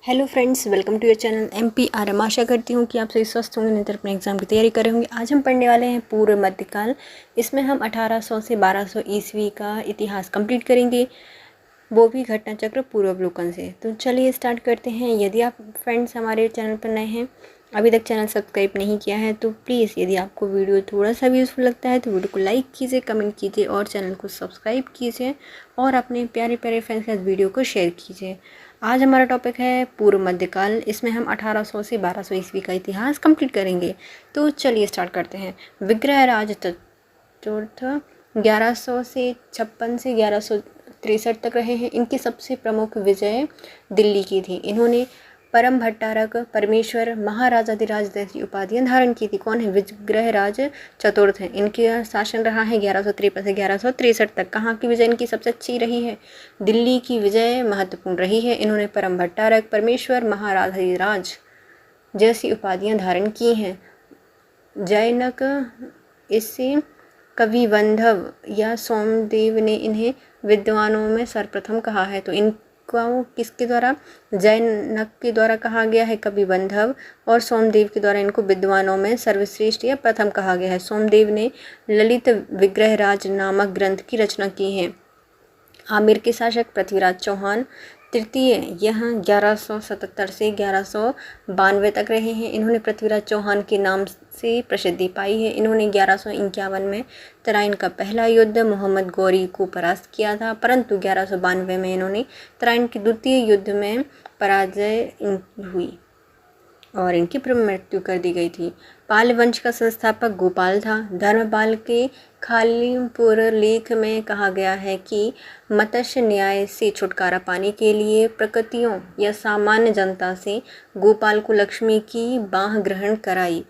Hello friends, welcome to your channel MPRM। आशा करती हूँ कि आप सही स्वस्थ होंगे, निरंतर अपने एग्जाम की तैयारी कर रहे होंगे। आज हम पढ़ने वाले हैं पूर्व मध्यकाल। इसमें हम 1800 से 1200 ईस्वी का इतिहास कंप्लीट करेंगे, वो भी घटना चक्र पूर्वावलोकन से। तो चलिए स्टार्ट करते हैं। यदि आप फ्रेंड्स हमारे चैनल पर नए हैं, अभी तक चैनल सब्सक्राइब नहीं किया है, तो प्लीज़ यदि आपको वीडियो थोड़ा सा भी यूज़फुल लगता है तो वीडियो को लाइक कीजिए, कमेंट कीजिए और चैनल को सब्सक्राइब कीजिए और अपने प्यारे प्यारे फ्रेंड्स के साथ वीडियो को शेयर कीजिए। आज हमारा टॉपिक है पूर्व मध्यकाल। इसमें हम 1800 से 1200 ईस्वी का इतिहास कंप्लीट करेंगे। तो चलिए स्टार्ट करते हैं। विग्रहराज चतुर्थ 1100 से 56 से 1163 तक रहे हैं। इनकी सबसे प्रमुख विजय दिल्ली की थी। इन्होंने परम भट्टारक, परमेश्वर, महाराजाधिराज जैसी उपाधियां धारण की थी। कौन है? विग्रहराज चतुर्थ हैं। इनका शासन रहा है 1153 से 1163 तक। कहाँ की विजय इनकी सबसे अच्छी रही है? दिल्ली की विजय महत्वपूर्ण रही है। इन्होंने परम भट्टारक, परमेश्वर, महाराजाधिराज जैसी उपाधियां धारण की हैं। जैनक इससे कविवंधव या सोमदेव ने इन्हें विद्वानों में सर्वप्रथम कहा है। तो इनको किसके द्वारा? जैनक के द्वारा कहा गया है कविवंधव, और सोमदेव के द्वारा इनको विद्वानों में सर्वश्रेष्ठ या प्रथम कहा गया है। सोमदेव ने ललित विग्रहराज नामक ग्रंथ की रचना की है। आमेर के शासक पृथ्वीराज चौहान तृतीय यहाँ 1177 से 1192 तक रहे हैं। इन्होंने पृथ्वीराज चौहान के नाम से प्रसिद्धि पाई है। इन्होंने 1151 में तराइन का पहला युद्ध मोहम्मद गौरी को परास्त किया था, परंतु 1192 में इन्होंने तराइन के द्वितीय युद्ध में पराजय हुई और इनकी मृत्यु कर दी गई थी। पाल वंश का संस्थापक गोपाल था। धर्मपाल के खालिमपुर लेख में कहा गया है कि मत्स्य न्याय से छुटकारा पाने के लिए प्रकृतियों या सामान्य जनता से गोपाल को लक्ष्मी की बाह ग्रहण कराई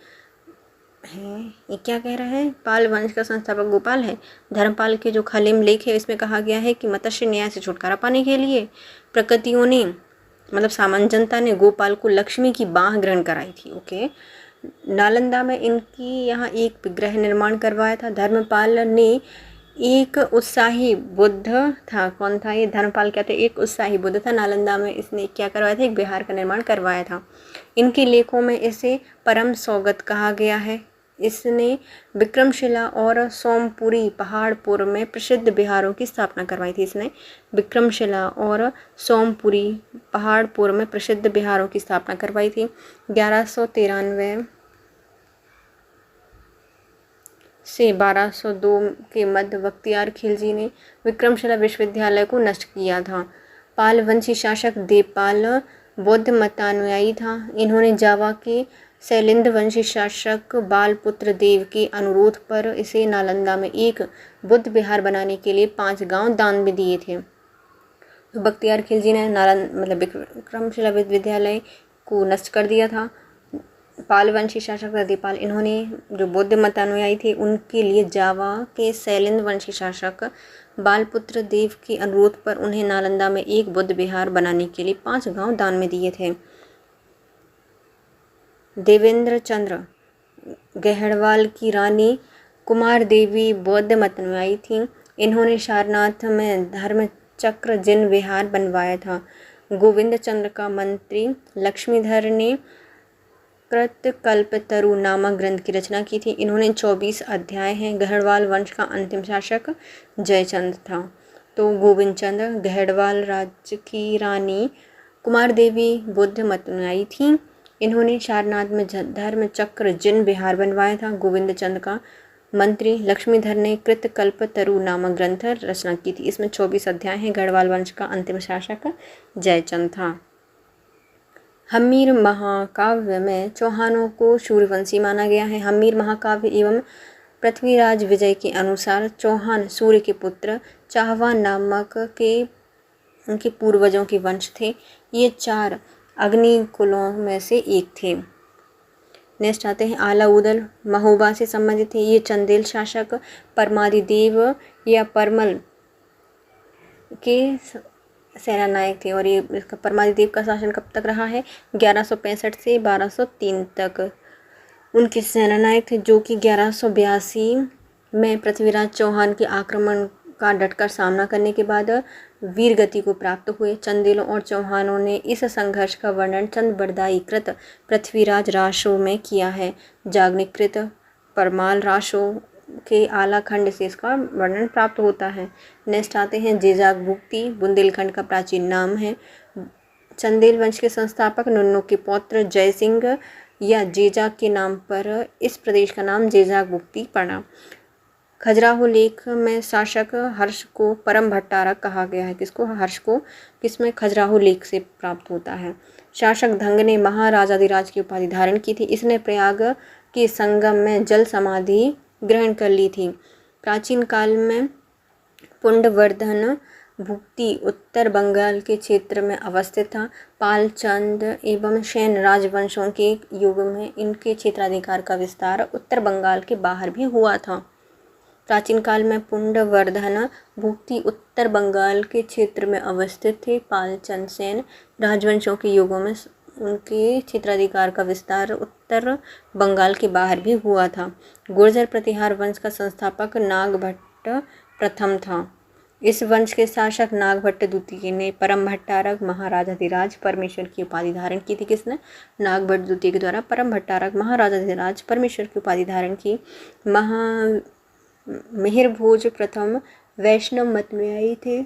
है। ये क्या कह रहा है? पाल वंश का संस्थापक गोपाल है। धर्मपाल के जो खालिम लेख है इसमें कहा गया है कि मत्स्य न्याय से छुटकारा पाने के लिए प्रकृतियों ने, मतलब सामान्य जनता ने, गोपाल को लक्ष्मी की बाह ग्रहण कराई थी। ओके। नालंदा में इनकी यहाँ एक विग्रह निर्माण करवाया था। धर्मपाल ने एक उत्साही बुद्ध था। कौन था ये? धर्मपाल क्या थे? एक उत्साही बुद्ध था। नालंदा में इसने क्या करवाया था? एक विहार का निर्माण करवाया था। इनके लेखों में इसे परम सौगत कहा गया है। इसने विक्रमशिला और सोमपुरी पहाड़पुर में प्रसिद्ध विहारों की स्थापना करवाई थी। इसने विक्रमशिला और सोमपुरी पहाड़पुर में प्रसिद्ध विहारों की स्थापना करवाई थी। 1193 से 1202 के मध्य बख्तियार खिलजी ने विक्रमशिला विश्वविद्यालय को नष्ट किया था। पाल वंशी शासक देवपाल बौद्ध मतानुयायी था। इन्होंने जावा के शैलेंद्र वंशी शासक बालपुत्र देव के अनुरोध पर इसे नालंदा में एक बुद्ध विहार बनाने के लिए 5 गांव दान में दिए थे। तो बख्तियार खिलजी ने विक्रमशिला विश्वविद्यालय को नष्ट कर दिया था। पाल वंशी शासक देवपाल, इन्होंने जो बौद्ध मतानुयायी थे उनके लिए जावा के शैलेंद्र वंशी शासक बालपुत्र देव के अनुरोध पर उन्हें नालंदा में एक बुद्ध विहार बनाने के लिए 5 गांव दान में दिए थे। देवेंद्र चंद्र गहड़वाल की रानी कुमार देवी बौद्ध मतानुयायी थी। इन्होंने सारनाथ में धर्मचक्र जिन विहार बनवाया था। गोविंद चंद्र का मंत्री लक्ष्मीधर ने कृतकल्पतरु नामक ग्रंथ की रचना की थी। इन्होंने 24 अध्याय हैं। गहड़वाल वंश का अंतिम शासक जयचंद था। तो गोविंद चंद्र गहड़वाल राज्य की रानी कुमार देवी बुद्ध मतानुयायी थी। इन्होंने सारनाथ में धर्मचक्र जिन विहार बनवाया था। गोविंद चंद्र का मंत्री लक्ष्मीधर ने कृतकल्पतरु नामक ग्रंथ रचना की थी। इसमें 24 अध्याय हैं। गढ़वाल वंश का अंतिम शासक जयचंद था। हम्मीर महाकाव्य में चौहानों को सूर्यवंशी माना गया है। हम्मीर महाकाव्य एवं पृथ्वीराज विजय के अनुसार चौहान सूर्य के पुत्र चाहवान नामक के उनके पूर्वजों के वंश थे। ये 4 अग्नि कुलों में से एक थे। नेक्स्ट आते हैं आलाउदल महोबा से संबंधित थे। ये चंदेल शासक परमादिदेव या परमल के सेना नायक थे। और ये इसका परमादिदेव का शासन कब तक रहा है? 1165 से 1203 तक उनके सेना नायक थे, जो कि 1182 में पृथ्वीराज चौहान के आक्रमण का डटकर सामना करने के बाद वीर गति को प्राप्त हुए। चंदेलों और चौहानों ने इस संघर्ष का वर्णन चंद कृत पृथ्वीराज राशों में किया है। जाग्निकृत परमाल राशों के आला खंड से इसका वर्णन प्राप्त होता है। नेक्स्ट आते हैं जेजाग भुक्ति, बुंदेलखंड का प्राचीन नाम है। चंदेल वंश के संस्थापक नुन्नू के पौत्र जयसिंह या जेजाग के नाम पर इस प्रदेश का नाम जेजाग भुक्ति पड़ा। खजुराहो लेख में शासक हर्ष को परम भट्टारक कहा गया है। किसको? हर्ष को। किसमें? खजुराहो लेख से प्राप्त होता है। शासक धंग ने महाराजाधिराज की उपाधि धारण की थी। इसने प्रयाग के संगम में जल समाधि ग्रहण कर ली थी। प्राचीन काल में पुंडवर्धन भुक्ति उत्तर बंगाल के क्षेत्र में अवस्थित था। पाल, चंद एवं सेन राजवंशों के युग में इनके क्षेत्राधिकार का विस्तार उत्तर बंगाल के बाहर भी हुआ था। प्राचीन काल में पुंडवर्धन भुक्ति उत्तर बंगाल के क्षेत्र में अवस्थित थे। पाल, चंद, सेन राजवंशों के युगों में उनके क्षेत्राधिकार का विस्तार उत्तर बंगाल के बाहर भी हुआ था। गुर्जर प्रतिहार वंश का संस्थापक नागभट्ट प्रथम था। इस वंश के शासक नागभट्ट द्वितीय ने परम भट्टारक महाराजाधिराज परमेश्वर की उपाधि धारण की थी। किसने? नागभट्ट द्वितीय के द्वारा परम भट्टारक महाराजाधिराज परमेश्वर की उपाधि धारण की। मिहिरभोज प्रथम वैष्णव मत में आई थे।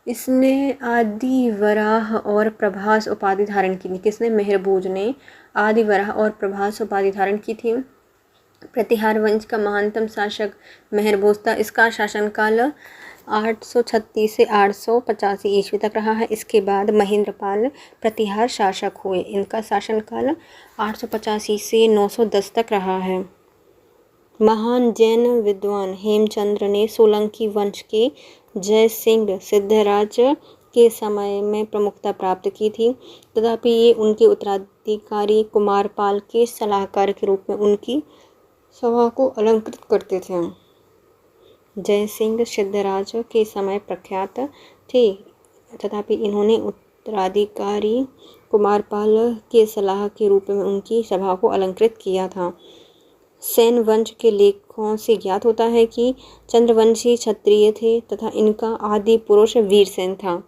इसने आदि वराह और प्रभास उपाधि धारण की थी। किसने? मिहिरभोज ने आदि वराह और प्रभास उपाधि धारण की थी। प्रतिहार वंश का महानतम शासक मिहिरभोज था। इसका शासनकाल 836 से 885 ईस्वी तक रहा है। इसके बाद महेंद्रपाल प्रतिहार शासक हुए। इनका शासनकाल 885 से 910 तक रहा है। महान जैन विद्वान हेमचंद्र ने सोलंकी वंश के जय सिंह सिद्धराज के समय में प्रमुखता प्राप्त की थी। तथापि ये उनके उत्तराधिकारी कुमारपाल के सलाहकार के रूप में उनकी सभा को अलंकृत करते थे। जय सिंह सिद्धराज के समय प्रख्यात थे, तथापि इन्होंने उत्तराधिकारी कुमारपाल के सलाह के रूप में उनकी सभा को अलंकृत किया था। सेन वंश के लेखों से ज्ञात होता है कि चंद्रवंशी क्षत्रिय थे तथा इनका आदि पुरुष वीरसेन था।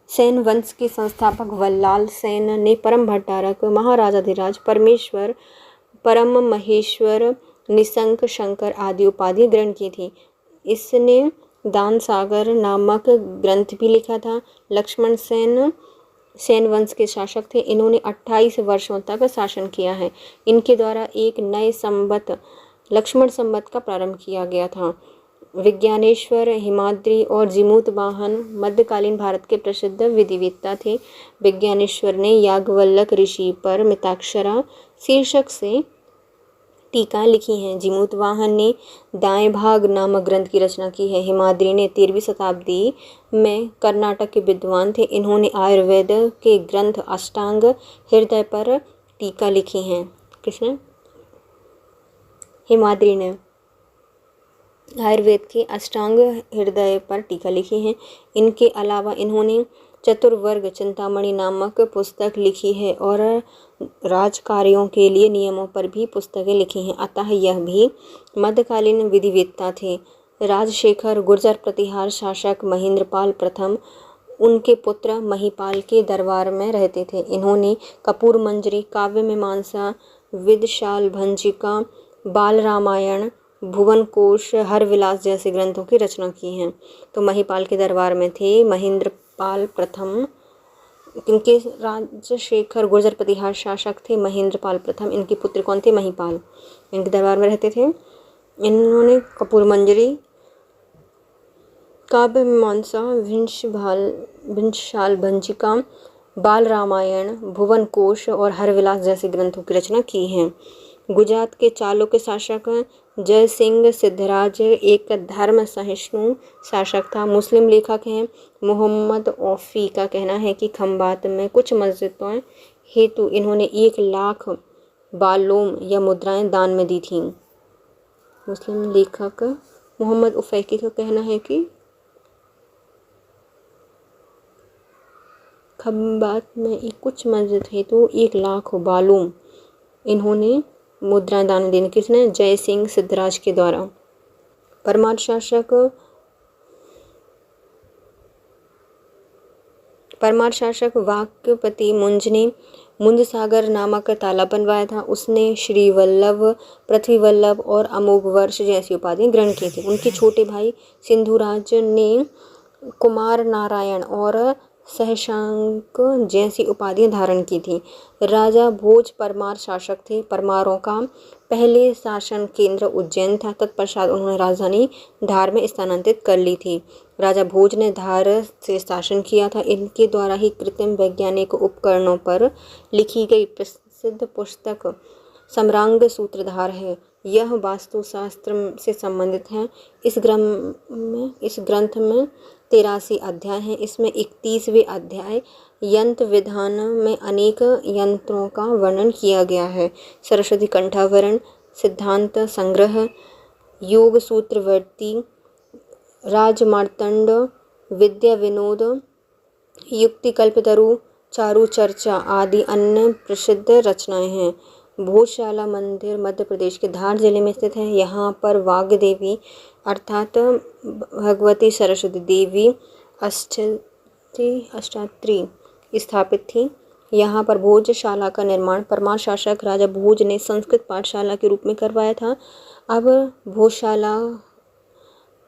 सेन वंश के संस्थापक वल्लाल सेन ने परम भट्टारक महाराजाधिराज परमेश्वर परम महेश्वर निशंक शंकर आदि उपाधि ग्रहण की थी। इसने दान सागर नामक ग्रंथ भी लिखा था। लक्ष्मण सेन सेन वंश के शासक थे। इन्होंने 28 वर्षों तक शासन किया है। इनके द्वारा एक नए संवत लक्ष्मण संवत का प्रारंभ किया गया था। विज्ञानेश्वर, हिमाद्री और जिमूत वाहन मध्यकालीन भारत के प्रसिद्ध विधिवेत्ता थे। विज्ञानेश्वर ने याज्ञवल्क्य ऋषि पर मिताक्षरा शीर्षक से टीका लिखी हैं। जिमूत वाहन ने दाएं भाग नामक ग्रंथ की रचना की है। हिमाद्री ने 13वीं शताब्दी में कर्नाटक के विद्वान थे। इन्होंने आयुर्वेद के ग्रंथ अष्टांग हृदय पर टीका लिखी हैं। किसने? हिमाद्री ने आयुर्वेद के अष्टांग हृदय पर टीका लिखी है। इनके अलावा इन्होंने चतुर्वर्ग चिंतामणि नामक पुस्तक लिखी है और राजकार्यों के लिए नियमों पर भी पुस्तकें लिखी हैं। अतः यह भी मध्यकालीन विधिवेत्ता थे। राजशेखर गुर्जर प्रतिहार शासक महेंद्रपाल प्रथम उनके पुत्र महिपाल के दरबार में रहते थे। इन्होंने कपूर मंजरी, काव्य मीमांसा, विदशाल भंजिका, बाल रामायण, भुवन कोश, हरविलास जैसे ग्रंथों की रचना की है। तो महिपाल के दरबार में थे महेंद्रपाल प्रथम। इनके राजशेखर गुर्जर प्रतिहार शासक थे महेंद्रपाल प्रथम। इनके पुत्र कौन थे? महिपाल। इनके दरबार में रहते थे। इन्होंने कपूर मंजरी, काव्य मीमांसा, विंशशाल भंजिका, बाल रामायण, भुवन कोश और हरविलास जैसे ग्रंथों की रचना की है। गुजरात के चालुक्य शासक जय सिंह सिद्धराज एक धर्म सहिष्णु शासक था। मुस्लिम लेखक हैं मोहम्मद औफी का कहना है कि खंबात में कुछ मस्जिदों हेतु इन्होंने 1 लाख बालोम या मुद्राएं दान में दी थीं। मुस्लिम लेखक मोहम्मद औफी का कहना है कि खंबात में कुछ मस्जिद हेतु 1 लाख बालोम इन्होंने मुद्रा दान देने। किसने? जय सिंह सिद्धराज के द्वारा। परमार शासक परमार शासक वाक्यपति मुंज ने मुंज सागर नामक तालाब बनवाया था। उसने श्री वल्लभ, पृथ्वी वल्लभ और अमोघ वर्ष जैसी उपाधियां ग्रहण की थी। उनके छोटे भाई सिंधुराज ने कुमार नारायण और सहशांक जैसी उपाधियां धारण की थी। राजा भोज परमार शासक थे। परमारों का पहले शासन केंद्र उज्जैन था। तत्पश्चात उन्होंने राजधानी धार में स्थानांतरित कर ली थी। राजा भोज ने धार से शासन किया था। इनके द्वारा ही कृत्रिम वैज्ञानिक उपकरणों पर लिखी गई प्रसिद्ध पुस्तक सम्रांग सूत्रधार है। यह वास्तुशास्त्र से संबंधित है। इस ग्रंथ में 83 अध्याय हैं। इसमें 31वें अध्याय यंत्र विधान में अनेक यंत्रों का वर्णन किया गया है। सरस्वती कंठावरण, सिद्धांत संग्रह, योग सूत्रवर्ती, राजमार्तंड, विद्या विनोद, युक्ति कल्पतरु, चारु चर्चा आदि अन्य प्रसिद्ध रचनाएं हैं। भोजशाला मंदिर मध्य प्रदेश के धार जिले में स्थित है। यहाँ पर वाग्देवी देवी अर्थात भगवती सरस्वती देवी अष्टत्री स्थापित थी। यहाँ पर भोजशाला का निर्माण परमार शासक राजा भोज ने संस्कृत पाठशाला के रूप में करवाया था। अब भोजशाला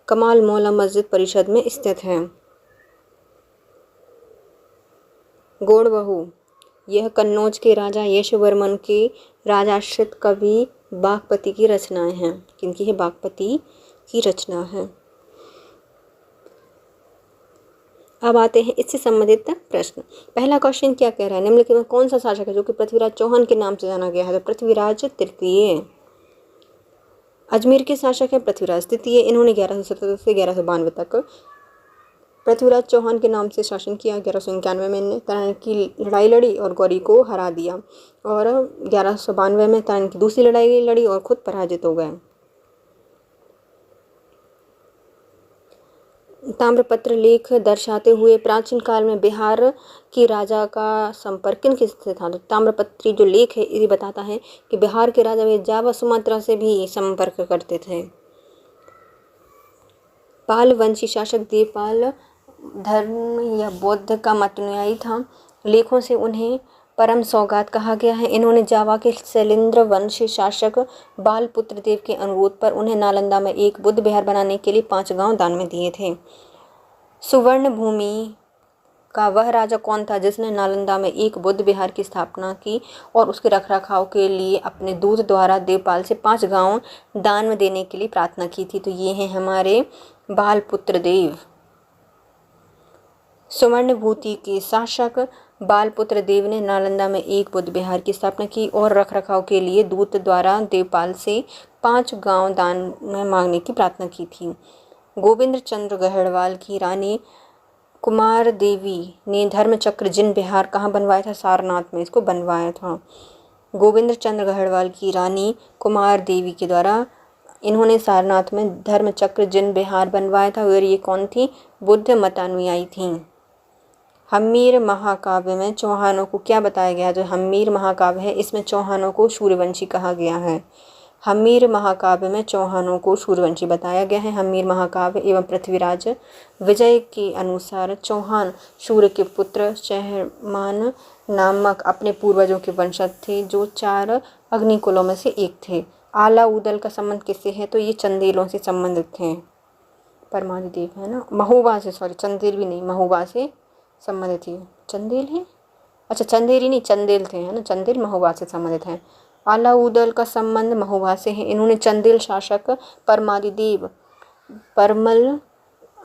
कमाल मौला मस्जिद परिषद में स्थित है। गौड़बहू, यह कन्नौज के राजा यशवर्मन के राजाश्रित कवि बागपति की रचनाएं हैं। किनकी है? बागपति की रचना है। अब आते हैं इससे संबंधित प्रश्न। पहला क्वेश्चन क्या कह रहा है? निम्नलिखित में कौन सा शासक है जो कि पृथ्वीराज चौहान के नाम से जाना गया है? तो पृथ्वीराज तृतीय। अजमेर के शासक हैं पृथ्वीराज तृतीय। इन्होंने 1177 से 1192 तक पृथ्वीराज चौहान के नाम से शासन किया। 1191 में इन्हें तराइन की लड़ाई लड़ी और गौरी को हरा दिया और 1192 में तराइन की दूसरी लड़ाई लड़ी और खुद पराजित हो गए। ताम्रपत्र लेख दर्शाते हुए प्राचीन काल में बिहार की राजा का संपर्क किन किससे था? तो ताम्रपत्री जो लेख है ये बताता है कि बिहार के राजा वे जावा सुमात्रा से भी संपर्क करते थे। पाल वंशी शासक देवपाल धर्म या बौद्ध का मत अनुयायी था। लेखों से उन्हें परम सौगात कहा गया है। इन्होंने जावा के शैलेंद्र वंशी शासक बालपुत्र देव के अनुरोध पर उन्हें नालंदा में एक बुद्ध विहार बनाने के लिए 5 गांव दान में दिए थे। सुवर्ण भूमि का वह राजा कौन था जिसने नालंदा में एक बुद्ध विहार की स्थापना की और उसके रखरखाव के लिए अपने दूत द्वारा देवपाल से 5 गांव दान में देने के लिए प्रार्थना की थी? तो ये हैं हमारे बालपुत्र देव। सुवर्णभूति के शासक बालपुत्र देव ने नालंदा में एक बुद्ध विहार की स्थापना की और रखरखाव के लिए दूत द्वारा देवपाल से 5 गांव दान में मांगने की प्रार्थना की थी। गोविंद चंद्र गढ़वाल की रानी कुमार देवी ने धर्मचक्र जिन विहार कहाँ बनवाया था? सारनाथ में इसको बनवाया था। गोविंद चंद्र गढ़वाल की रानी कुमार देवी के द्वारा इन्होंने सारनाथ में धर्मचक्र जिन विहार बनवाया था और ये कौन थी? बुद्ध मतानुयायी थी। हम्मीर महाकाव्य में चौहानों को क्या बताया गया है? जो हम्मीर महाकाव्य है इसमें चौहानों को सूर्यवंशी कहा गया है। हम्मीर महाकाव्य में चौहानों को सूर्यवंशी बताया गया है। हम्मीर महाकाव्य एवं पृथ्वीराज विजय के अनुसार चौहान सूर्य के पुत्र चहमान नामक अपने पूर्वजों के वंशज थे जो 4 अग्निकुलों में से एक थे। आला उदल का संबंध किससे है? तो ये चंदेलों से संबंधित थे। परमादिदेव है ना, महुआ से, सॉरी चंदेल भी नहीं, महुआ से संबंधित है। चंदेल है, अच्छा चंदेरी नहीं, चंदेल थे, है ना। चंदेल महुआ से संबंधित हैं। आला उदल का संबंध महुआ से है। इन्होंने चंदेल शासक परमादिदेव परमल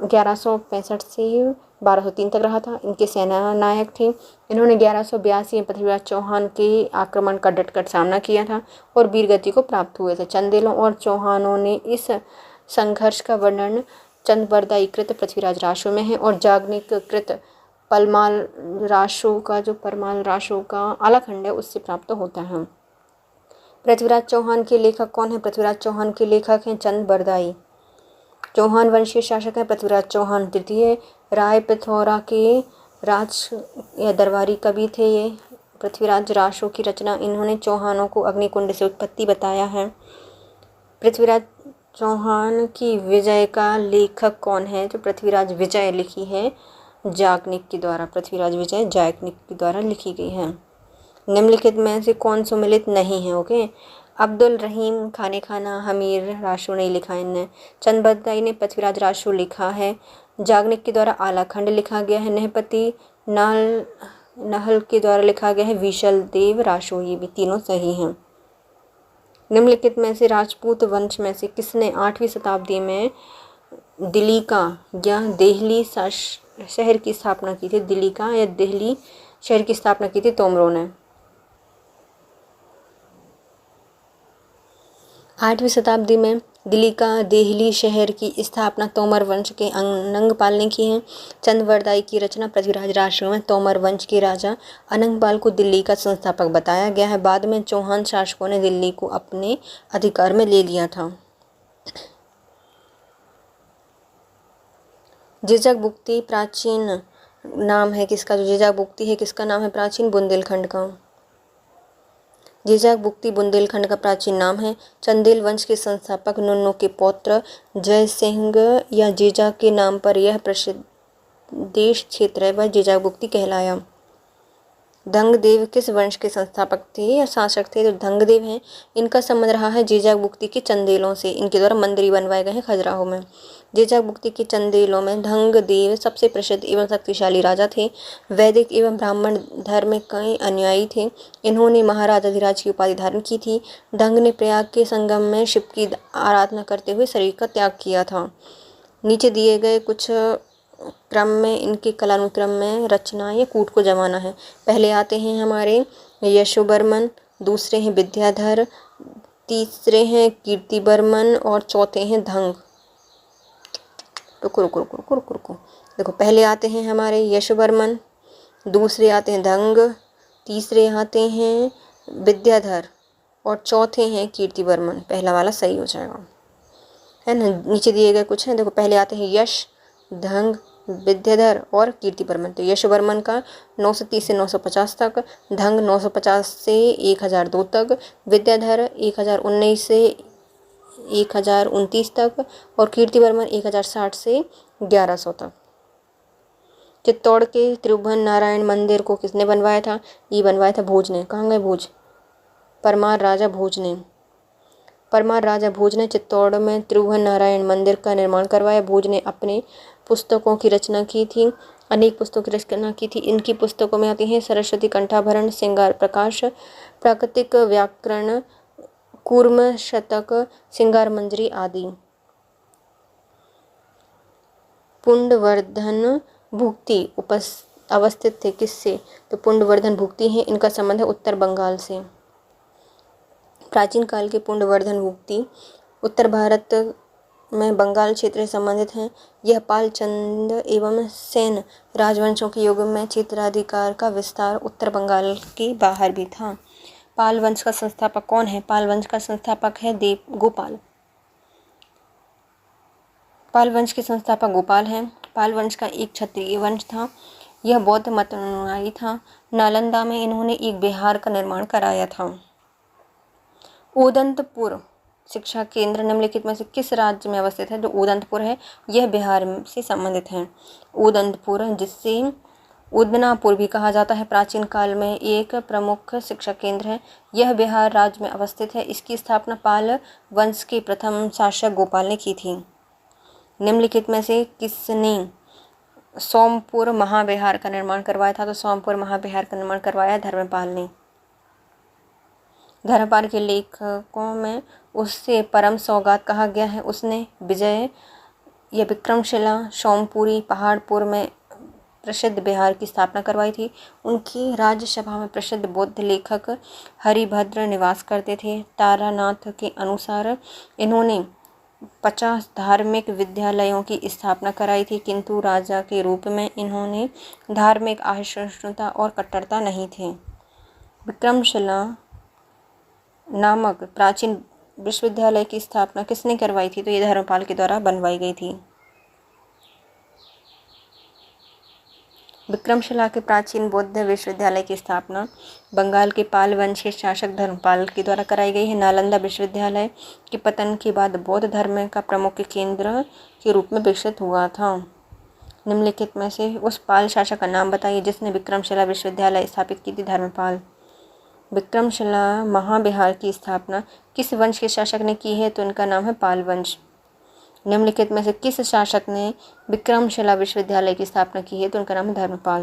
1165 से 1203 तक रहा था। इनके सेना नायक थे। इन्होंने 1182 में पृथ्वीराज चौहान के आक्रमण का डटकर सामना किया था और वीरगति को प्राप्त हुए थे। चंदेलों और चौहानों ने इस संघर्ष का वर्णन चंदबरदाई कृत पृथ्वीराज राशो में है और जागनिक कृत परमाल राशो का आलाखंड है उससे प्राप्त होता है। पृथ्वीराज चौहान के लेखक कौन है? पृथ्वीराज चौहान के लेखक हैं चंदबरदाई। चौहान वंशीय शासक हैं पृथ्वीराज चौहान तृतीय। राय पिथौरा के राज या दरबारी कवि थे ये। पृथ्वीराज राशो की रचना इन्होंने चौहानों को अग्निकुंड से उत्पत्ति बताया है। पृथ्वीराज चौहान की विजय का लेखक कौन है? जो पृथ्वीराज विजय लिखी है याज्ञनिक के द्वारा, पृथ्वीराज विजय याज्ञनिक के द्वारा लिखी गई है। निम्नलिखित में से कौन सुमेलित नहीं है? ओके, अब्दुल रहीम खाने खाना हमीर राशु नहीं लिखा इनने। चंद्रबरदाई ने पृथ्वीराज राशु लिखा है। याज्ञनिक के द्वारा आलाखंड लिखा गया है। नहपति नहल के द्वारा लिखा गया है विशल देव राशु। ये भी तीनों सही हैं। निम्नलिखित में से राजपूत वंश में से किसने 8वीं शताब्दी में दिल्लीका या देहली शहर की स्थापना की थी? दिल्लीका या दिल्ली शहर की स्थापना की थी तोमरों ने। 8वीं शताब्दी में दिल्ली का देहली शहर की स्थापना तोमर वंश के अनंगपाल ने की है। चंद्रबरदाई की रचना पृथ्वीराज राशु में तोमर वंश के राजा अनंगपाल को दिल्ली का संस्थापक बताया गया है। बाद में चौहान शासकों ने दिल्ली को अपने अधिकार में ले लिया था। जिजक बुक्ति प्राचीन नाम है किसका? जो जिजक बुक्ति है किसका नाम है प्राचीन? बुंदेलखंड का। जिजक बुक्ति बुंदेलखंड का प्राचीन नाम है। चंदेल वंश के संस्थापक नुन्नू के पौत्र जय सिंह या जिजक के नाम पर यह प्रसिद्ध देश क्षेत्र है वह जिजक बुक्ति कहलाया। धंगदेव किस वंश के संस्थापक थे या शासक थे? तो धंगदेव हैं। इनका संबंध रहा है जिजक बुक्ति के चंदेलों से। इनके द्वारा मंदिर बनवाए गए हैं खजुराहो में। जिजक बुक्ति के चंदेलों में धंगदेव सबसे प्रसिद्ध एवं शक्तिशाली राजा थे। वैदिक एवं ब्राह्मण धर्म में कई अनुयायी थे। इन्होंने महाराज अधिराज की उपाधि धारण की थी। धंग ने प्रयाग के संगम में शिव की आराधना करते हुए शरीर का त्याग किया था। नीचे दिए गए कुछ क्रम में इनके कालानुक्रम में रचना या कूट को जमाना है। पहले आते हैं हमारे यशोवर्मन, दूसरे हैं विद्याधर, तीसरे हैं कीर्तिवर्मन और चौथे हैं धंग। रुको। देखो, पहले आते हैं हमारे यशोवर्मन, दूसरे आते हैं धंग, तीसरे आते हैं विद्याधर और चौथे हैं कीर्तिवर्मन। पहला वाला सही हो जाएगा, है ना। नीचे दिए गए कुछ हैं। देखो, पहले आते हैं यश, धंग, विद्याधर और कीर्तिवर्मन। तो यशवर्मन का 930 से 950 तक, धंग 950 से 1002 तक, विद्याधर 1019 से 1029 तक और कीर्तिवर्मन 1060 से 1100 तक। चित्तौड़ के त्रिभुवन नारायण मंदिर को किसने बनवाया था? ये बनवाया था भोज ने। कहाँ गए भोज? परमार राजा भोज ने। परमार राजा भोज ने चित्तौड़ में त्रिभुवन नारायण मंदिर का निर्माण करवाया। भोज ने अपने पुस्तकों की रचना की थी, अनेक पुस्तकों की रचना की थी। इनकी पुस्तकों में आती हैं सरस्वती कंठाभरण, श्रृंगार प्रकाश, प्राकृतिक व्याकरण, कूर्म शतक, श्रृंगार मंजरी आदि। पुंडवर्धन भुक्ति अवस्थित थे किससे? तो पुंडवर्धन भुक्ति हैं, इनका संबंध है उत्तर बंगाल से। प्राचीन काल के पुंडवर्धन भुक्ति उत्तर भारत में बंगाल क्षेत्र से संबंधित हैं। यह पाल, चंद एवं सेन राजवंशों के युग में क्षेत्राधिकार का विस्तार उत्तर बंगाल के बाहर भी था। पाल वंश का संस्थापक कौन है? पाल वंश का संस्थापक है गोपाल। पाल वंश के संस्थापक गोपाल हैं। पाल वंश का एक क्षत्रिय वंश था। यह बौद्ध मत अनुयायी था। नालंदा में इन्होंने एक विहार का निर्माण कराया था। उदंतपुर शिक्षा केंद्र निम्नलिखित में से किस राज्य में अवस्थित है? जो उदंतपुर है यह बिहार से संबंधित है। उदंतपुर, जिससे उदनापुर भी कहा जाता है, प्राचीन काल में एक प्रमुख शिक्षा केंद्र है। यह बिहार राज्य में अवस्थित है। इसकी स्थापना पाल वंश के प्रथम शासक गोपाल ने की थी। निम्नलिखित में से किसने सोमपुर महाविहार का निर्माण करवाया था? तो सोमपुर महाविहार का निर्माण करवाया धर्मपाल ने। धर्मपाल के लेखकों में उससे परम सौगात कहा गया है। उसने विजय या विक्रमशिला, सोमपुरी, पहाड़पुर में प्रसिद्ध बिहार की स्थापना करवाई थी। उनकी राज्यसभा में प्रसिद्ध बौद्ध लेखक हरिभद्र निवास करते थे। तारानाथ के अनुसार इन्होंने 50 धार्मिक विद्यालयों की स्थापना कराई थी, किंतु राजा के रूप में इन्होंने धार्मिक असहिष्णुता और कट्टरता नहीं थे। विक्रमशिला नामक प्राचीन विश्वविद्यालय की स्थापना किसने करवाई थी? तो ये धर्मपाल के द्वारा बनवाई गई थी। विक्रमशिला के प्राचीन बौद्ध विश्वविद्यालय की स्थापना बंगाल के पाल वंश के शासक धर्मपाल के द्वारा कराई गई है। नालंदा विश्वविद्यालय के पतन के बाद बौद्ध धर्म का प्रमुख केंद्र के रूप में विकसित हुआ था। निम्नलिखित में से उस पाल शासक का नाम बताइए जिसने विक्रमशिला विश्वविद्यालय स्थापित की थी। धर्मपाल। विक्रमशिला महाविहार की स्थापना किस वंश के शासक ने की है? तो इनका नाम है पाल वंश। निम्नलिखित में से किस शासक ने विक्रमशिला विश्वविद्यालय की स्थापना की है? तो उनका नाम है धर्मपाल।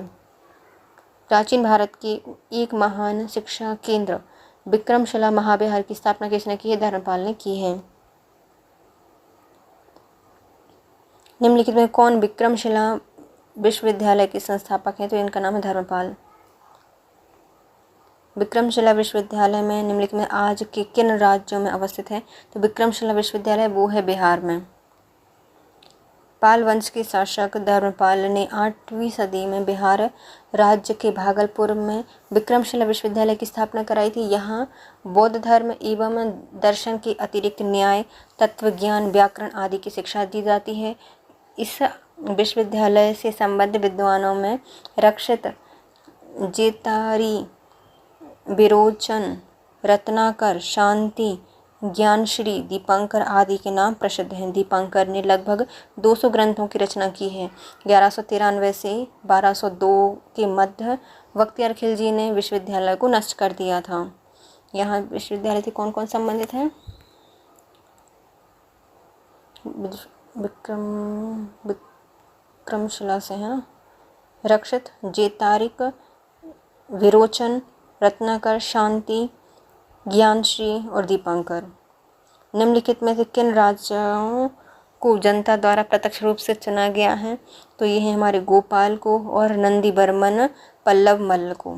प्राचीन भारत के एक महान शिक्षा केंद्र विक्रमशिला महाविहार की स्थापना किसने की है? धर्मपाल ने की है। निम्नलिखित में कौन विक्रमशिला विश्वविद्यालय के संस्थापक हैं? तो इनका नाम है धर्मपाल। विक्रमशिला विश्वविद्यालय में निम्नलिखित में आज के किन राज्यों में अवस्थित है? तो विक्रमशिला विश्वविद्यालय वो है बिहार में। पाल वंश के शासक धर्मपाल ने 8वीं सदी में बिहार राज्य के भागलपुर में विक्रमशिला विश्वविद्यालय की स्थापना कराई थी। यहाँ बौद्ध धर्म एवं दर्शन के अतिरिक्त न्याय, तत्वज्ञान, व्याकरण आदि की शिक्षा दी जाती है। इस विश्वविद्यालय से संबद्ध विद्वानों में रक्षित, जेतारी, विरोचन, रत्नाकर, शांति, ज्ञानश्री, दीपंकर आदि के नाम प्रसिद्ध हैं। दीपंकर ने लगभग 200 ग्रंथों की रचना की है। 1193 से 1202 के मध्य बख्तियार खिलजी ने विश्वविद्यालय को नष्ट कर दिया था। यहाँ विश्वविद्यालय से कौन कौन संबंधित है? विक्रमशिला से है ना। रक्षित, जेतारिक, विरोचन, रत्नाकर, शांति, ज्ञानश्री और दीपंकर। निम्नलिखित में से किन राजाओं को जनता द्वारा प्रत्यक्ष रूप से चुना गया है? तो ये है हमारे गोपाल को और नंदी बर्मन पल्लव मल्ल को।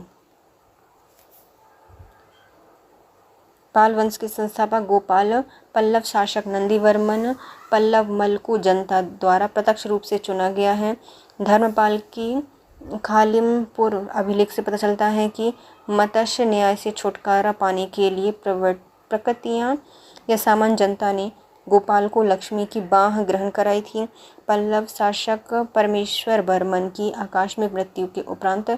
पाल वंश के संस्थापक गोपाल, पल्लव शासक नंदी वर्मन पल्लव मल्ल को जनता द्वारा प्रत्यक्ष रूप से चुना गया है। धर्मपाल की खालिमपुर अभिलेख से पता चलता है कि मत्स्य न्याय से छुटकारा पाने के लिए प्रकृतियाँ या सामान्य जनता ने गोपाल को लक्ष्मी की बाह ग्रहण कराई थी। पल्लव शासक परमेश्वर बर्मन की आकाश में मृत्यु के उपरांत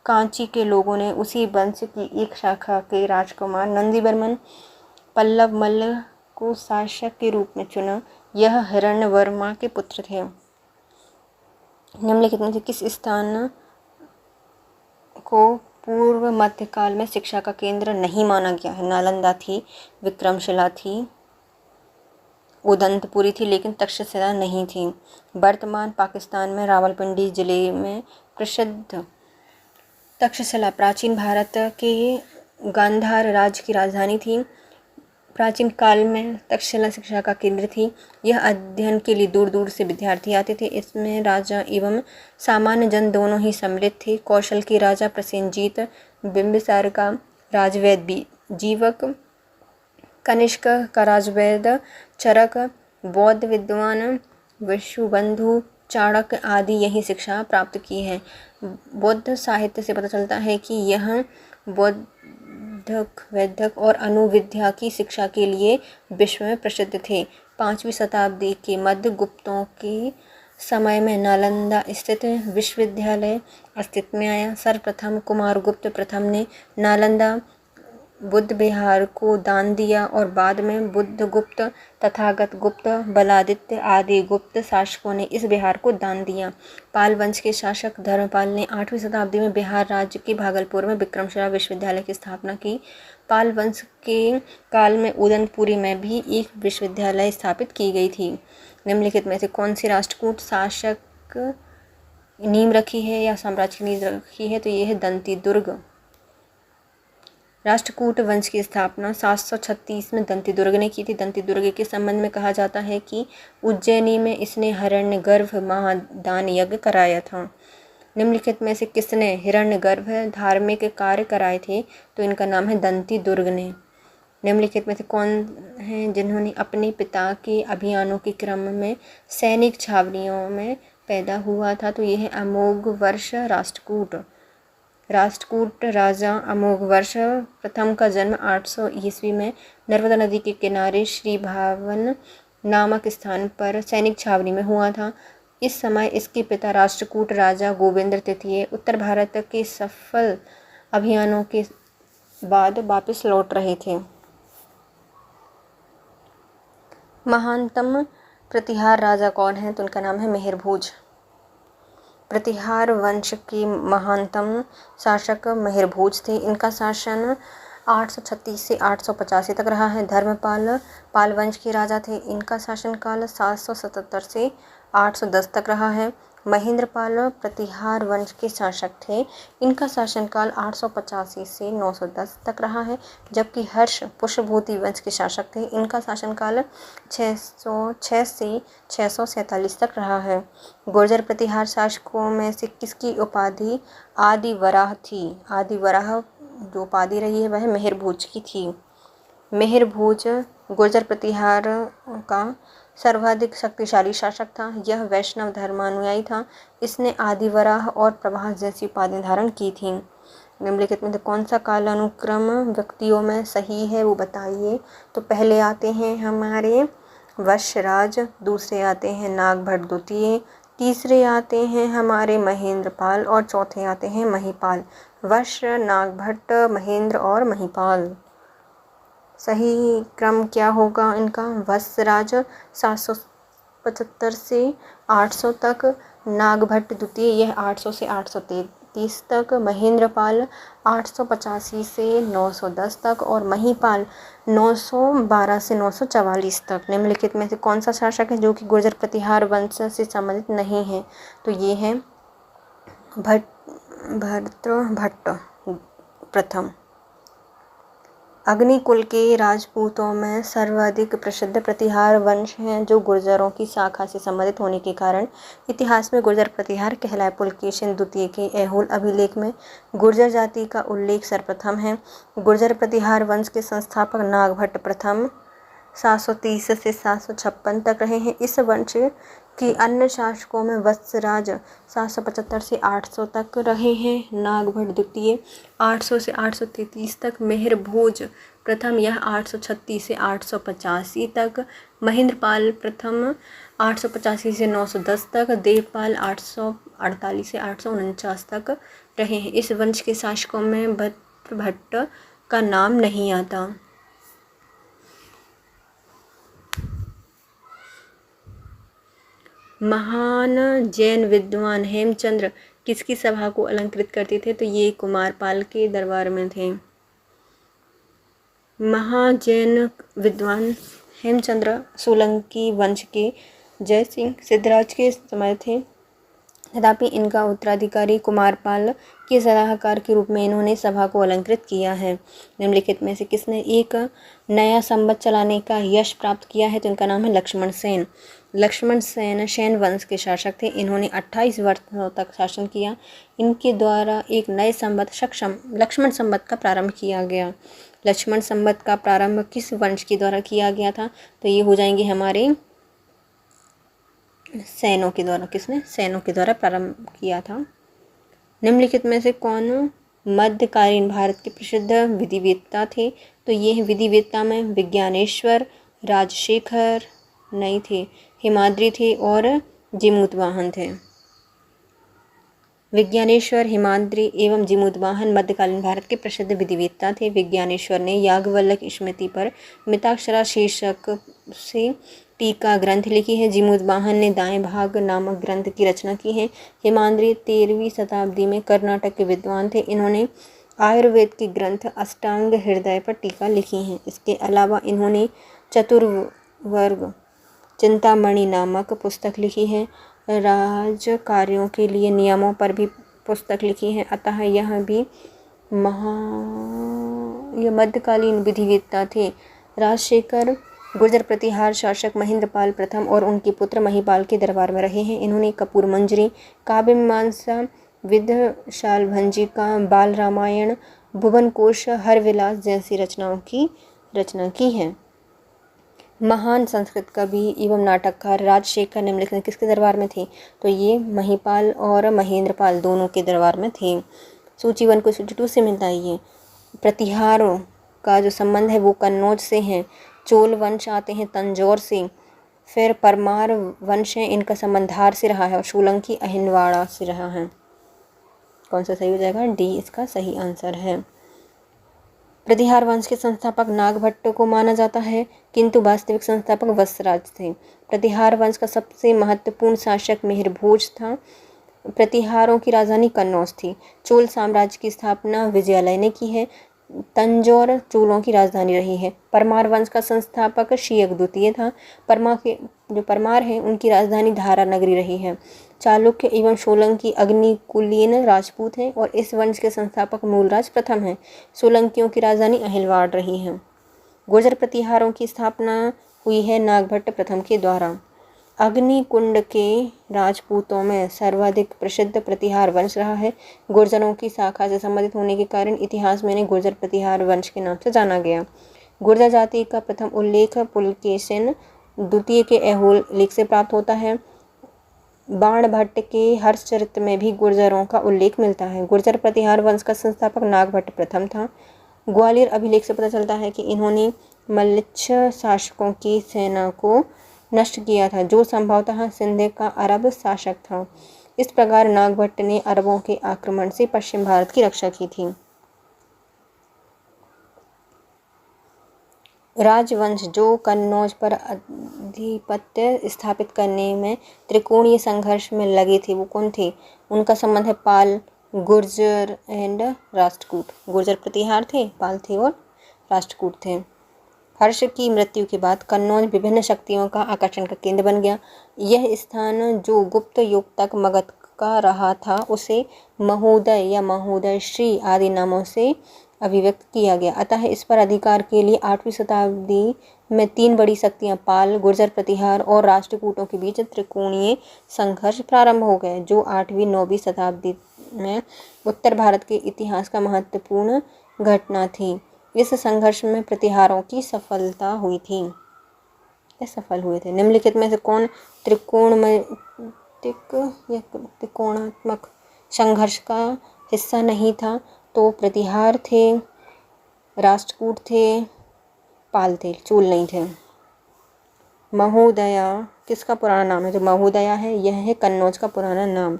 कांची के लोगों ने उसी वंश की एक शाखा के राजकुमार नंदी बर्मन पल्लव मल्ल को शासक के रूप में चुना। यह हिरण्यवर्मा के पुत्र थे। निम्नलिखित में से किस स्थान को पूर्व मध्यकाल में शिक्षा का केंद्र नहीं माना गया है? नालंदा थी, विक्रमशिला थी, उदंतपुरी थी, लेकिन तक्षशिला नहीं थी। वर्तमान पाकिस्तान में रावलपिंडी जिले में प्रसिद्ध तक्षशिला प्राचीन भारत के गांधार राज्य की राजधानी थी। प्राचीन काल में तक्षशिला शिक्षा का केंद्र थी। यह अध्ययन के लिए दूर दूर से विद्यार्थी आते थे। इसमें राजा एवं सामान्य जन दोनों ही सम्मिलित थे। कौशल के राजा प्रसेनजीत, बिंबिसार का राजवैद्य जीवक, कनिष्क का राजवैद्य चरक, बौद्ध विद्वान विश्वबंधु, चाणक्य आदि यही शिक्षा प्राप्त की है। बौद्ध साहित्य से पता चलता है कि यह बौद्धक, वैदिक और अनुविद्या की शिक्षा के लिए विश्व में प्रसिद्ध थे। 5वीं शताब्दी के मध्य गुप्तों के समय में नालंदा स्थित विश्वविद्यालय अस्तित्व में आया। सर्वप्रथम कुमारगुप्त प्रथम ने नालंदा बुद्ध विहार को दान दिया और बाद में बुद्धगुप्त, तथागत गुप्त, बलादित्य आदि गुप्त शासकों ने इस विहार को दान दिया। पाल वंश के शासक धर्मपाल ने 8वीं शताब्दी में बिहार राज्य के भागलपुर में विक्रमशिला विश्वविद्यालय की स्थापना की। पाल वंश के काल में उदयपुरी में भी एक विश्वविद्यालय स्थापित की गई थी। निम्नलिखित में से कौन सी राष्ट्रकूट शासक नींव रखी है या साम्राज्य की नींव रखी है? तो ये है दंती दुर्ग। राष्ट्रकूट वंश की स्थापना 736 में दंती दुर्ग ने की थी। दंती दुर्ग के संबंध में कहा जाता है कि उज्जैनी में इसने हिरण्यगर्भ महादान यज्ञ कराया था। निम्नलिखित में से किसने हिरण्यगर्भ धार्मिक कार्य कराए थे? तो इनका नाम है दंती दुर्ग ने। निम्नलिखित में से कौन हैं जिन्होंने अपने पिता के अभियानों के क्रम में सैनिक छावनियों में पैदा हुआ था? तो यह है अमोघवर्ष राष्ट्रकूट। राष्ट्रकूट राजा अमोघवर्ष प्रथम का जन्म 800 ईस्वी में नर्मदा नदी के किनारे श्री भावन नामक स्थान पर सैनिक छावनी में हुआ था। इस समय इसके पिता राष्ट्रकूट राजा गोविंद तृतीय उत्तर भारत के सफल अभियानों के बाद वापस लौट रहे थे। महानतम प्रतिहार राजा कौन है? तो उनका नाम है मेहर भोज। प्रतिहार वंश के महानतम शासक महिरभोज थे। इनका शासन 836 से 885 तक रहा है। धर्मपाल पाल वंश के राजा थे। इनका शासनकाल 777 से 810 तक रहा है। महेंद्रपाल प्रतिहार वंश के शासक थे। इनका शासनकाल 885 से 910 तक रहा है। जबकि हर्ष पुष्यभूति वंश के शासक थे। इनका शासनकाल 606 से 647 तक रहा है। गुर्जर प्रतिहार शासकों में से किसकी उपाधि आदि वराह थी? आदि वराह जो उपाधि रही है वह मेहरभोज की थी। मेहरभोज गुर्जर प्रतिहार का सर्वाधिक शक्तिशाली शासक था। यह वैष्णव धर्मानुयायी था। इसने आदिवराह और प्रभास जैसी उपाधियां धारण की थी। निम्नलिखित में से कौन सा कालानुक्रम व्यक्तियों में सही है वो बताइए। तो पहले आते हैं हमारे वशराज, दूसरे आते हैं नागभट्ट द्वितीय, तीसरे आते हैं हमारे महेंद्रपाल और चौथे आते हैं महिपाल। वश, नागभट्ट, महेंद्र और महिपाल। सही क्रम क्या होगा इनका? वशराज 775 से 800 तक, नागभट्ट द्वितीय यह 800 से 833 तक, महेंद्रपाल 885 से 910 तक और महिपाल 912 से 944 तक। निम्नलिखित में से कौन सा शासक है जो कि गुर्जर प्रतिहार वंश से संबंधित नहीं है? तो ये है भरतृहट्ट प्रथम। अग्निकुल के राजपूतों में सर्वाधिक प्रसिद्ध प्रतिहार वंश हैं जो गुर्जरों की शाखा से संबंधित होने के कारण इतिहास में गुर्जर प्रतिहार कहलाए। पुलकेशिन द्वितीय के ऐहोल अभिलेख में गुर्जर जाति का उल्लेख सर्वप्रथम है। गुर्जर प्रतिहार वंश के संस्थापक नागभट्ट प्रथम 730 से 756 तक रहे हैं। इस वंश की अन्य शासकों में वत्सराज 775 से 800 तक रहे हैं, नागभट्ट द्वितीय 800 से 833 तक, मेहरभोज प्रथम यह 836 से 885 तक, महेंद्रपाल प्रथम 885 से 910 तक, देवपाल 848 से 849 तक रहे हैं। इस वंश के शासकों में भट्ट का नाम नहीं आता। महान जैन विद्वान हेमचंद्र किसकी सभा को अलंकृत करते थे? तो ये कुमारपाल के दरबार में थे। महाजैन विद्वान हेमचंद्र सोलंकी वंश के जय सिंह सिद्धराज के समय थे। तथापि इनका उत्तराधिकारी कुमारपाल के सलाहकार के रूप में इन्होंने सभा को अलंकृत किया है। निम्नलिखित में से किसने एक नया संवत चलाने का यश प्राप्त किया है? तो इनका नाम है लक्ष्मण सेन। लक्ष्मण सेन शैन वंश के शासक थे। इन्होंने 28 वर्षों तक शासन किया। इनके द्वारा एक नए संवत लक्ष्मण संवत का प्रारंभ किया गया। लक्ष्मण संवत का प्रारंभ किस वंश के द्वारा किया गया था? तो ये हो जाएंगे हमारे सैनों के द्वारा। किसने? सैनों के द्वारा प्रारंभ किया था। निम्नलिखित में से कौन मध्यकालीन भारत के प्रसिद्ध विधिवेत्ता थे? तो ये विधिवेत्ता में विज्ञानेश्वर, राजशेखर नहीं थे, हिमाद्री थे और जिमूतवाहन थे। विज्ञानेश्वर, हिमाद्री एवं जिमूतवाहन मध्यकालीन भारत के प्रसिद्ध विधिवेत्ता थे। विज्ञानेश्वर ने याज्ञवल्क्य स्मृति पर मिताक्षरा शीर्षक से टीका ग्रंथ लिखी है। जिमूतवाहन ने दाएं भाग नामक ग्रंथ की रचना की है। हिमाद्री 13वीं शताब्दी में कर्नाटक के विद्वान थे। इन्होंने आयुर्वेद के ग्रंथ अष्टांग हृदय पर टीका लिखी है। इसके अलावा इन्होंने चतुर्वर्ग चिंतामणि नामक पुस्तक लिखी है। राज कार्यों के लिए नियमों पर भी पुस्तक लिखी है। अतः यह भी ये मध्यकालीन विधिवेत्ता थे। राजशेखर गुर्जर प्रतिहार शासक महेंद्रपाल प्रथम और उनके पुत्र महिपाल के दरबार में रहे हैं। इन्होंने कपूर मंजरी, काव्य मीमांसा, विद्याशालभंजिका, बाल रामायण, भुवन कोश, हरविलास जैसी रचनाओं की रचना की है। महान संस्कृत कवि एवं नाटककार राजशेखर निम्नलिखित किसके दरबार में थे? तो ये महिपाल और महेंद्रपाल दोनों के दरबार में थे। सूची 1 को सूची 2 से मिलता है। ये प्रतिहारों का जो संबंध है वो कन्नौज से है। चोल वंश आते हैं तंजौर से। फिर परमार वंश है, इनका संबंध धार से रहा है और सोलंकी अहिनवाड़ा से रहा है। कौन सा सही हो जाएगा? डी इसका सही आंसर है। प्रतिहार वंश के संस्थापक नागभट्ट को माना जाता है, किंतु वास्तविक संस्थापक वत्सराज थे। प्रतिहार वंश का सबसे महत्वपूर्ण शासक मेहरभोज था। प्रतिहारों की राजधानी कन्नौज थी। चोल साम्राज्य की स्थापना विजयालय ने की है। तंजौर चोलों की राजधानी रही है। परमार वंश का संस्थापक शीयक द्वितीय था। परमार हैं उनकी राजधानी धारा नगरी रही है। चालुक्य एवं सोलंकी अग्निकुलीन राजपूत हैं और इस वंश के संस्थापक मूलराज प्रथम हैं। सोलंकियों की राजधानी अहिलवाड़ रही है। गुर्जर प्रतिहारों की स्थापना हुई है नागभट्ट प्रथम के द्वारा। अग्निकुंड के राजपूतों में सर्वाधिक प्रसिद्ध प्रतिहार वंश रहा है। गुर्जरों की शाखा से संबंधित होने के कारण इतिहास में इन्हें गुर्जर प्रतिहार वंश के नाम से जाना गया। गुर्जर जाति का प्रथम उल्लेख पुलकेशिन द्वितीय के ऐहोल लेख से प्राप्त होता है। बाणभट्ट के हर्षचरित में भी गुर्जरों का उल्लेख मिलता है। गुर्जर प्रतिहार वंश का संस्थापक नागभट्ट प्रथम था। ग्वालियर अभिलेख से पता चलता है कि इन्होंने मल्लिच्छ शासकों की सेना को नष्ट किया था, जो संभवतः सिंध का अरब शासक था। इस प्रकार नागभट्ट ने अरबों के आक्रमण से पश्चिम भारत की रक्षा की थी। राजवंश जो कन्नौज पर आधिपत्य स्थापित करने में त्रिकोणीय संघर्ष में लगे थे वो कौन थे? उनका संबंध है पाल, गुर्जर एंड राष्ट्रकूट। गुर्जर प्रतिहार थे, पाल थे और राष्ट्रकूट थे। हर्ष की मृत्यु के बाद कन्नौज विभिन्न शक्तियों का आकर्षण का केंद्र बन गया। यह स्थान जो गुप्त युग तक मगध का रहा था उसे महोदय या महोदय श्री आदि नामों से अभिव्यक्त किया गया। अतः इस पर अधिकार के लिए 8वीं शताब्दी में 3 बड़ी शक्तियां पाल, गुर्जर प्रतिहार और राष्ट्रकूटों के बीच त्रिकोणीय संघर्ष प्रारंभ हो गए, जो 8वीं-9वीं शताब्दी में उत्तर भारत के इतिहास का महत्वपूर्ण घटना थी। इस संघर्ष में प्रतिहारों की सफलता हुई थी। ये सफल हुए थे। निम्नलिखित में से कौन त्रिकोणात्मक संघर्ष का हिस्सा नहीं था? तो प्रतिहार थे, राष्ट्रकूट थे, पाल थे, चोल नहीं थे। महोदया किसका पुराना नाम है? जो महोदया है यह है कन्नौज का पुराना नाम।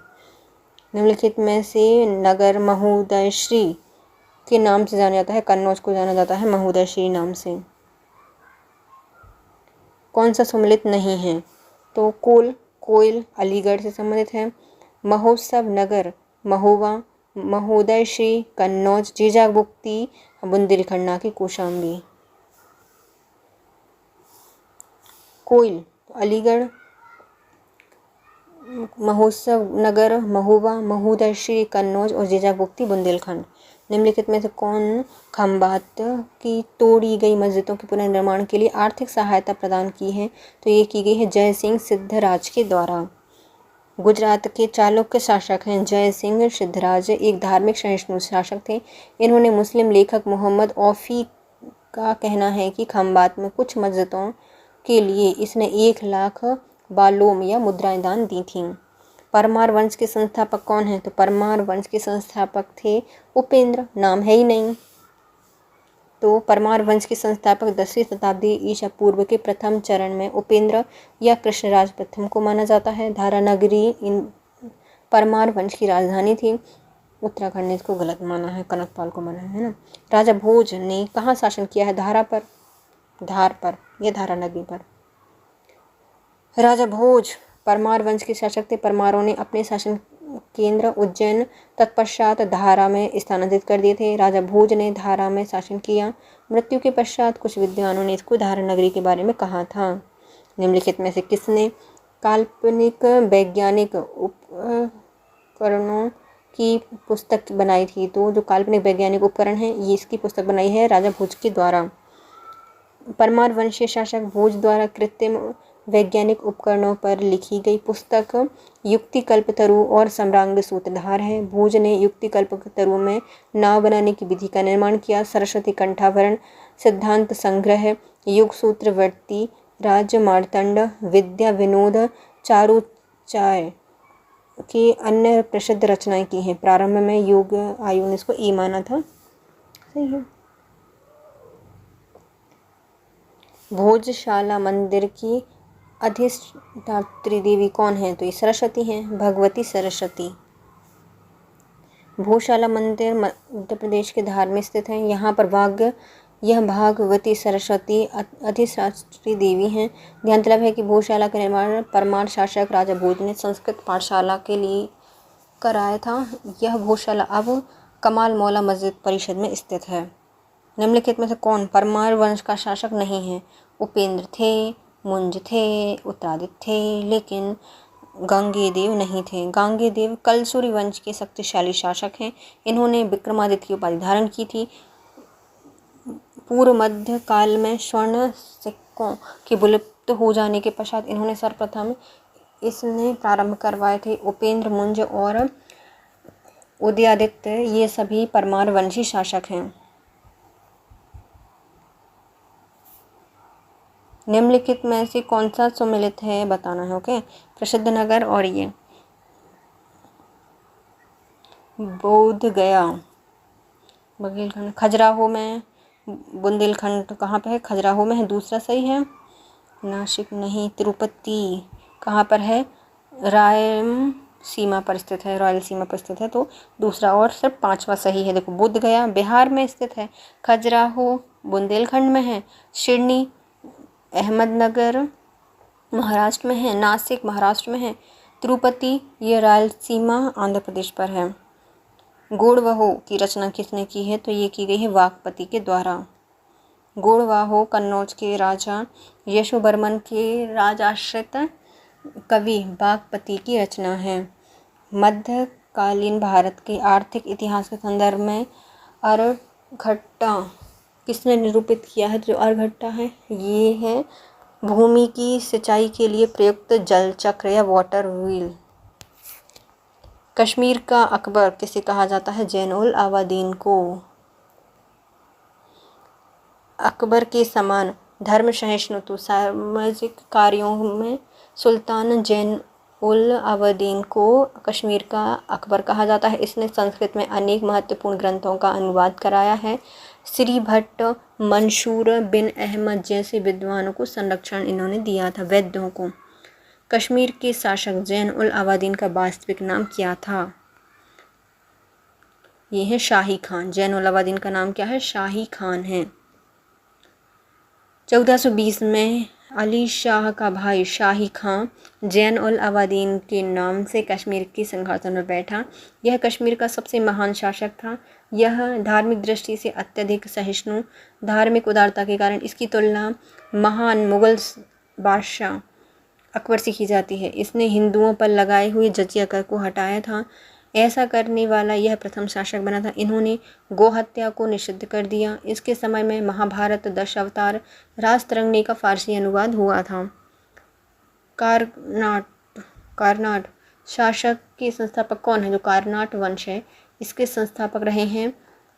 निम्नलिखित में से नगर महोदय श्री के नाम से जाना जाता है। कन्नौज को जाना जाता है महोदय श्री नाम से। कौन सा सम्मिलित नहीं है? तो कोयल अलीगढ़ से संबंधित है। महोत्सव नगर महोबा, महोदय श्री कन्नौज, जीजाबुक्ती बुंदेलखंड की कौशाम्बी। कोयल अलीगढ़, महोत्सव नगर महोबा, महोदय श्री कन्नौज और जीजाबुक्ती बुंदेलखंड। निम्नलिखित में से कौन खंबात की तोड़ी गई मस्जिदों के पुनर्निर्माण के लिए आर्थिक सहायता प्रदान की है? तो ये की गई है जय सिंह सिद्धराज के द्वारा। गुजरात के चालुक्य शासक हैं जय सिंह सिद्धराज, एक धार्मिक सहिष्णु शासक थे। इन्होंने मुस्लिम लेखक मोहम्मद औफी का कहना है कि खंबात में कुछ मस्जिदों के लिए इसने 1 लाख बालोम या मुद्राएं दान दी थीं। परमार वंश के संस्थापक कौन हैं? तो परमार वंश के संस्थापक थे उपेंद्र, नाम है ही नहीं। तो परमार वंश के संस्थापक 10वीं शताब्दी ईसा पूर्व के प्रथम चरण में उपेंद्र या कृष्णराज प्रथम को माना जाता है। धारा नगरी इन परमार वंश की राजधानी थी। उत्तराखंड ने इसको गलत माना है, कनकपाल को माना है ना। राजा भोज ने कहाँ शासन किया है? धार पर, यह धारा नगरी पर। राजा भोज परमार वंश के शासक थे। परमारों ने अपने शासन केंद्र उज्जैन तत्पश्चात धारा में स्थानांतरित कर दिए थे। राजा भोज ने धारा में शासन किया। मृत्यु के पश्चात कुछ विद्वानों ने इसको धारा नगरी के बारे में कहा था। निम्नलिखित में से किसने काल्पनिक वैज्ञानिक उपकरणों की पुस्तक बनाई थी? तो जो काल्पनिक वैज्ञानिक उपकरण है ये इसकी पुस्तक बनाई है राजा भोज के द्वारा। परमार वंशीय शासक भोज द्वारा कृत्रिम वैज्ञानिक उपकरणों पर लिखी गई पुस्तक युक्तिकल्पतरु और सम्रांग सूत्रधार है। भोज ने युक्तिकल्पतरु में नाव बनाने की विधि का निर्माण किया। सरस्वती कंठाभरण, सिद्धांत संग्रह, युग सूत्रवर्ती, राज्य मार्तंड, विद्या विनोद, चारुचाय की अन्य प्रसिद्ध रचनाएं की हैं। प्रारंभ में योग आयु ने इसको ई माना था। सही है। भोजशाला मंदिर की अधिष्ठात्री देवी कौन है? तो ये सरस्वती हैं, भगवती सरस्वती। भोजशाला मंदिर मध्य प्रदेश के धार में स्थित है। यहाँ पर यह भागवती सरस्वती अधिष्ठात्री देवी हैं। ध्यान तलब है कि भोजशाला का निर्माण परमार शासक राजा भोज ने संस्कृत पाठशाला के लिए कराया था। यह गौशाला अब कमाल मौला मस्जिद परिषद में स्थित है। निम्नलिखित में से कौन परमार वंश का शासक नहीं है? उपेंद्र थे, मुंज थे, उत्तरादित्य थे, लेकिन गांगेयदेव नहीं थे। गांगेयदेव कलसुरी वंश के शक्तिशाली शासक हैं। इन्होंने विक्रमादित्य की उपाधि धारण की थी। पूर्व मध्य काल में स्वर्ण सिक्कों के विलुप्त हो जाने के पश्चात इन्होंने सर्वप्रथम इसने प्रारंभ करवाए थे। उपेंद्र, मुंज और उदयादित्य ये सभी परमार वंशी शासक हैं। निम्नलिखित में से कौन सा सुमेलित है बताना है। ओके, प्रसिद्ध नगर और ये बोध गया, बुंदेलखंड, खजुराहो में, बुंदेलखंड कहाँ पे है? खजुराहो में है, दूसरा सही है। नासिक नहीं। तिरुपति कहाँ पर है? रायलसीमा पर स्थित है, रायलसीमा पर स्थित है, तो दूसरा और सिर्फ पांचवा सही है। देखो, बोध गया बिहार में स्थित है, खजुराहो बुंदेलखंड में है, सिडनी अहमदनगर महाराष्ट्र में है, नासिक महाराष्ट्र में है, तिरुपति ये रायलसीमा आंध्र प्रदेश पर है। गोड़वाहो की रचना किसने की है? तो ये की गई है वाकपति के द्वारा। गोड़वाहो कन्नौज के राजा यशोवर्मन के राजाश्रित कवि वाकपति की रचना है। मध्यकालीन भारत के आर्थिक इतिहास के संदर्भ में अर्घट्टा किसने निरूपित किया है? जो अर्घट्टा है ये है भूमि की सिंचाई के लिए प्रयुक्त जल चक्र या वाटर व्हील। कश्मीर का अकबर किसे कहा जाता है? जैनुल आबादीन को। अकबर के समान धर्म सहिष्णु सामाजिक कार्यों में सुल्तान जैनुल आबादीन को कश्मीर का अकबर कहा जाता है। इसने संस्कृत में अनेक महत्वपूर्ण ग्रंथों का अनुवाद कराया है। श्री भट्ट, मंसूर बिन अहमद जैसे विद्वानों को संरक्षण इन्होंने दिया था, वैद्यों को। कश्मीर के शासक जैनुल आबादीन का वास्तविक नाम क्या था? ये है शाही खान। जैनुल आबादीन का नाम क्या है? शाही खान है। 1420 में अली शाह का भाई शाही खान जैनुल आबादीन के नाम से कश्मीर के सिंहासन पर बैठा। यह कश्मीर का सबसे महान शासक था। यह धार्मिक दृष्टि से अत्यधिक सहिष्णु, धार्मिक उदारता के कारण इसकी तुलना महान मुगल बादशाह अकबर से की जाती है। इसने हिंदुओं पर लगाए हुए जजिया कर को हटाया था। ऐसा करने वाला यह प्रथम शासक बना था। इन्होंने गोहत्या को निषिद्ध कर दिया। इसके समय में महाभारत, दशावतार, राजतरंगिणी का फारसी अनुवाद हुआ था। कारनाट शासक के संस्थापक कौन है? जो कारनाट वंश है इसके संस्थापक रहे हैं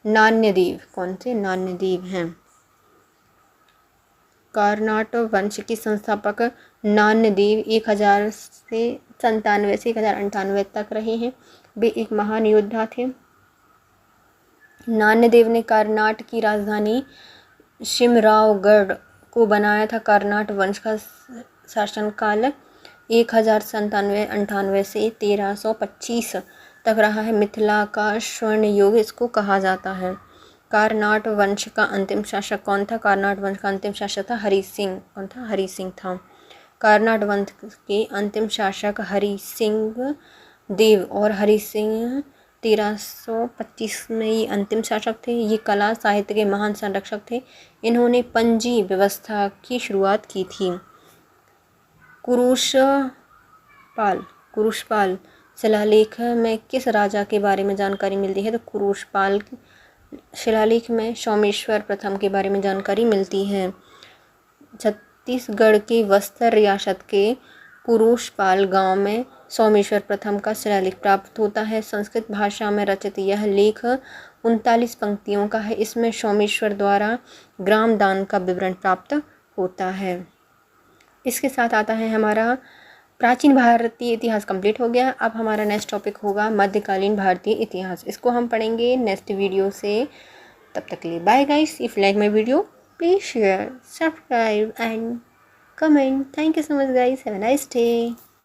नान्यदेव। कौन से? नान्यदेव हैं। कारनाट वंश के संस्थापक नान्यदेव 1097 से 1098 तक रहे हैं। वे एक महान योद्धा थे। नान्यदेव ने कारनाट की राजधानी शिमरावगढ़ को बनाया था। कारनाट वंश का शासनकाल 1097-98 से 1325 तक रहा है। मिथिला का स्वर्ण युग इसको कहा जाता है। कारनाट वंश का अंतिम शासक कौन था? कारनाट वंश का अंतिम शासक था हरि सिंह। कौन था? हरि सिंह था। कारनाट वंश के अंतिम शासक हरि सिंह देव और हरि सिंह 1325 में ये अंतिम शासक थे। ये कला साहित्य के महान संरक्षक थे। इन्होंने पंजी व्यवस्था की शुरुआत की थी। कुरुशपाल शिलालेख में किस राजा के बारे में जानकारी मिलती है? तो कुरुशपाल शिलालेख में सोमेश्वर प्रथम के बारे में जानकारी मिलती है। छत्तीसगढ़ के बस्तर रियासत के कुरुशपाल गांव में सोमेश्वर प्रथम का शिलालेख प्राप्त होता है। संस्कृत भाषा में रचित यह लेख 39 पंक्तियों का है। इसमें सोमेश्वर द्वारा ग्राम दान का विवरण प्राप्त होता है। इसके साथ आता है हमारा प्राचीन भारतीय इतिहास कंप्लीट हो गया। अब हमारा नेक्स्ट टॉपिक होगा मध्यकालीन भारतीय इतिहास। इसको हम पढ़ेंगे नेक्स्ट वीडियो से। तब तक के लिए bye guys. If like my video please share, subscribe and comment. Thank you so much guys. Have a nice day.